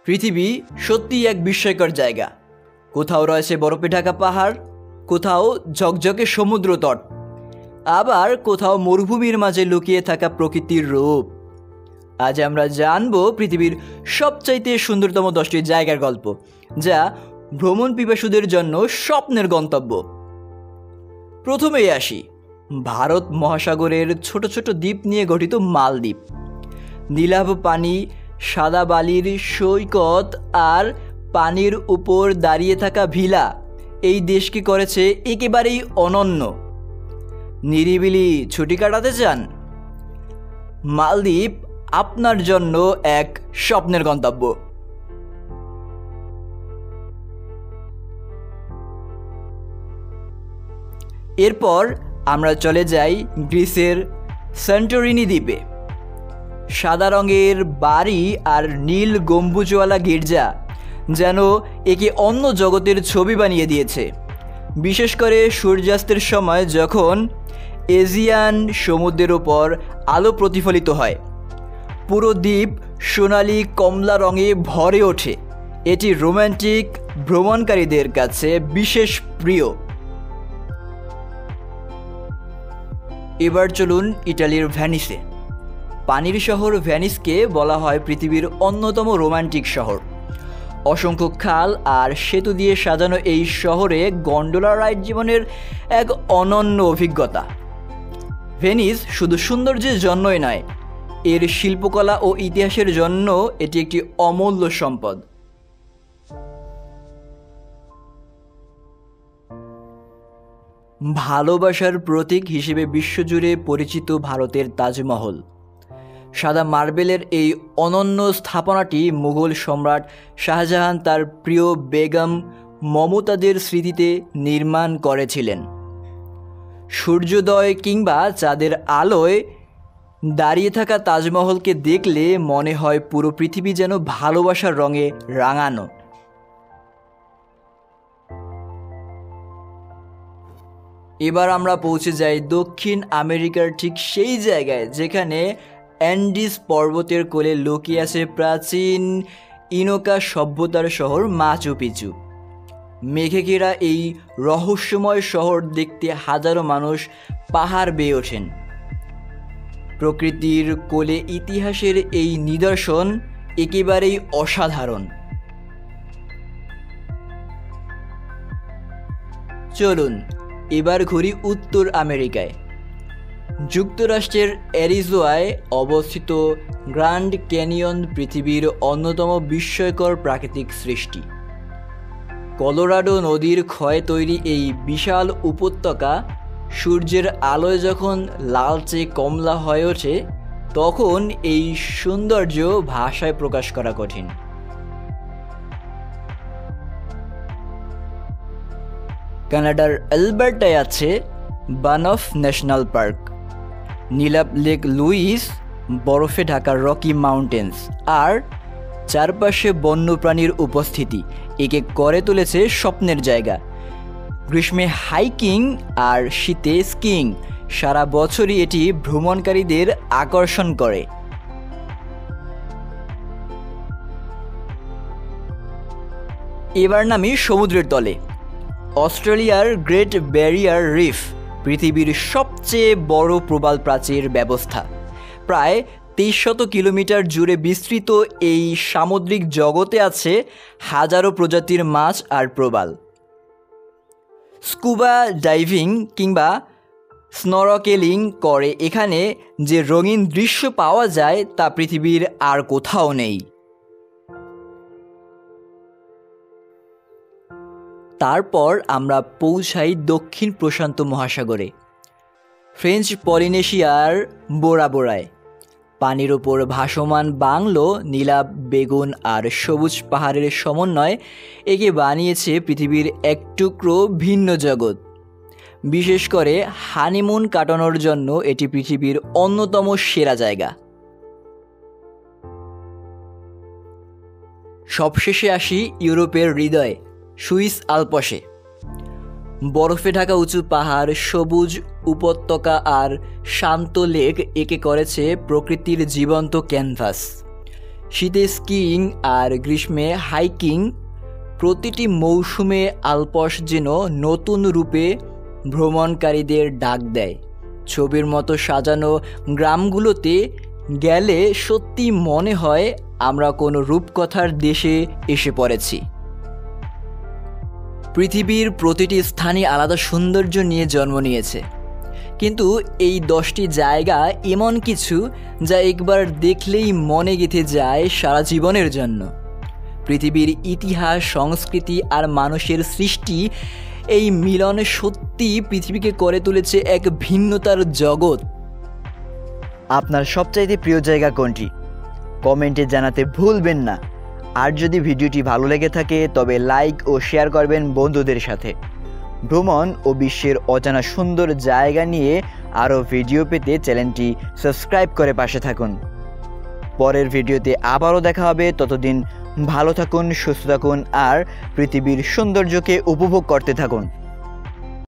পৃথিবী সত্যিই এক বিস্ময়কর জায়গা। কোথাও রয়েছে বরফে ঢাকা পাহাড়, কোথাও ঝকঝকে সমুদ্র তট, আবার কোথাও মরুভূমির মাঝে লুকিয়ে থাকা প্রকৃতির রূপ। আজ আমরা জানবো পৃথিবীর সবচাইতে সুন্দরতম 10টি জায়গার গল্প, যা ভ্রমণ পিপাসুদের জন্য স্বপ্নের গন্তব্য। প্রথমেই আসি ভারত মহাসাগরের ছোট ছোট দ্বীপ নিয়ে গঠিত মালদ্বীপ। নীলাভ পানি, সাদা বালির সৈকত আর পানির উপর দাঁড়িয়ে থাকা ভিলা এই দেশকে করেছে একেবারেই অনন্য। নিরিবিলি ছুটি কাটাতে চান? মালদ্বীপ আপনার জন্য এক স্বপ্নের গন্তব্য। এরপর আমরা চলে যাই গ্রিসের স্যান্টোরিনি দ্বীপে। সাদা রঙের বাড়ি আর নীল গম্বুজওয়ালা গির্জা যেন একে অন্য জগতের ছবি বানিয়ে দিয়েছে, বিশেষ করে সূর্যাস্তের সময় যখন এজিয়ান সমুদ্রের ওপর আলো প্রতিফলিত হয়। পুরো দ্বীপ সোনালি কমলা রঙে ভরে ওঠে। এটি রোমান্টিক ভ্রমণকারীদের কাছে বিশেষ প্রিয়। এবার চলুন ইটালির ভেনিসে। পানির শহর ভেনিসকে বলা হয় পৃথিবীর অন্যতম রোমান্টিক শহর। অসংখ্য খাল আর সেতু দিয়ে সাজানো এই শহরে গন্ডোলা রাইড জীবনের এক অনন্য অভিজ্ঞতা। ভেনিস শুধু সৌন্দর্যের জন্যই নয়, এর শিল্পকলা ও ইতিহাসের জন্য এটি একটি অমূল্য সম্পদ। ভালোবাসার প্রতীক হিসেবে বিশ্বজুড়ে পরিচিত ভারতের তাজমহল। সাদা মার্বেলের এই অনন্য স্থাপনাটি মুঘল সম্রাট শাহজাহান তার প্রিয় বেগম মমতাজের স্মৃতিতে নির্মাণ করেছিলেন। সূর্যোদয় কিংবা চাঁদের আলোয় দাঁড়িয়ে থাকা তাজমহলকে দেখলে মনে হয় পুরো পৃথিবী যেন ভালোবাসার রঙে রাঙানো। এবার আমরা পৌঁছে যাই দক্ষিণ আমেরিকার ঠিক সেই জায়গায় যেখানে অ্যান্ডিস পর্বতের কোলে লুকিয়ে আছে প্রাচীন ইনকা সভ্যতার শহর মাচু পিচু। মেঘে ঘেরা এই রহস্যময় শহর দেখতে হাজারো মানুষ পাহাড় বেয়ে ওঠেন। প্রকৃতির কোলে ইতিহাসের এই নিদর্শন একেবারেই অসাধারণ। চলুন এবার ঘুরি উত্তর আমেরিকায়। যুক্তরাষ্ট্রের অ্যারিজোনায় অবস্থিত গ্র্যান্ড ক্যানিয়ন পৃথিবীর অন্যতম বিস্ময়কর প্রাকৃতিক সৃষ্টি। কলোরাডো নদীর ক্ষয়ে তৈরি এই বিশাল উপত্যকা সূর্যের আলোয় যখন লালচে কমলা হয়ে ওঠে, তখন এই সৌন্দর্য ভাষায় প্রকাশ করা কঠিন। কানাডার অ্যালবার্টায় আছে বানফ ন্যাশনাল পার্ক। নীলাভ লেক লুইস, বরফে ঢাকা রকি মাউন্টেন্স আর চারপাশে বন্যপ্রাণীর উপস্থিতি একে করে তুলেছে স্বপ্নের জায়গা। গ্রীষ্মে হাইকিং আর শীতে স্কিইং, সারা বছরই এটি ভ্রমণকারীদের আকর্ষণ করে। এবার নামি সমুদ্রের তলে। অস্ট্রেলিয়ার গ্রেট ব্যারিয়ার রিফ পৃথিবীর সবচেয়ে বড় প্রবাল প্রাচীর ব্যবস্থা। প্রায় 2300 কিলোমিটার জুড়ে বিস্তৃত এই সামুদ্রিক জগতে আছে হাজারো প্রজাতির মাছ আর প্রবাল। স্কুবা ডাইভিং কিংবা স্নরকেলিং করে এখানে যে রঙিন দৃশ্য পাওয়া যায় তা পৃথিবীর আর কোথাও নেই। তারপর আমরা পৌঁছাই দক্ষিণ প্রশান্ত মহাসাগরে, ফ্রেঞ্চ পলিনেশিয়ার বোরা বোরায়। পানির ওপর ভাসমান বাংলো, নীলাভ বেগুন আর সবুজ পাহাড়ের সমন্বয় একে বানিয়েছে পৃথিবীর এক টুকরো ভিন্ন জগৎ। বিশেষ করে হানিমুন কাটানোর জন্য এটি পৃথিবীর অন্যতম সেরা জায়গা। সবশেষে আসি ইউরোপের হৃদয়, সুইস আলপসে। বরফে ঢাকা উঁচু পাহাড়, সবুজ উপত্যকা আর শান্ত লেক একে করেছে প্রকৃতির জীবন্ত ক্যানভাস। শীতে স্কিইং আর গ্রীষ্মে হাইকিং, প্রতিটি মৌসুমে আলপস যেন নতুন রূপে ভ্রমণকারীদের ডাক দেয়। ছবির মতো সাজানো গ্রামগুলোতে গেলে সত্যি মনে হয় আমরা কোনো রূপকথার দেশে এসে পড়েছি। পৃথিবীর প্রতিটি স্থানই আলাদা সৌন্দর্য নিয়ে জন্ম নিয়েছে, কিন্তু এই 10টি জায়গা এমন কিছু যা একবার দেখলেই মনে গেঁথে যায় সারা জীবনের জন্য। পৃথিবীর ইতিহাস, সংস্কৃতি আর মানুষের সৃষ্টি, এই মিলন সত্যি পৃথিবীকে করে তুলেছে এক ভিন্নতার জগৎ। আপনার সবচাইতে প্রিয় জায়গা কোনটি? কমেন্টে জানাতে ভুলবেন না। আর যদি ভিডিওটি ভালো লেগে থাকে তবে লাইক ও শেয়ার করবেন বন্ধুদের সাথে। ভ্রমণ ও বিশ্বের অজানা সুন্দর জায়গা নিয়ে আরও ভিডিও পেতে চ্যানেলটি সাবস্ক্রাইব করে পাশে থাকুন। পরের ভিডিওতে আবারও দেখা হবে। ততদিন ভালো থাকুন, সুস্থ থাকুন আর পৃথিবীর সৌন্দর্যকে উপভোগ করতে থাকুন।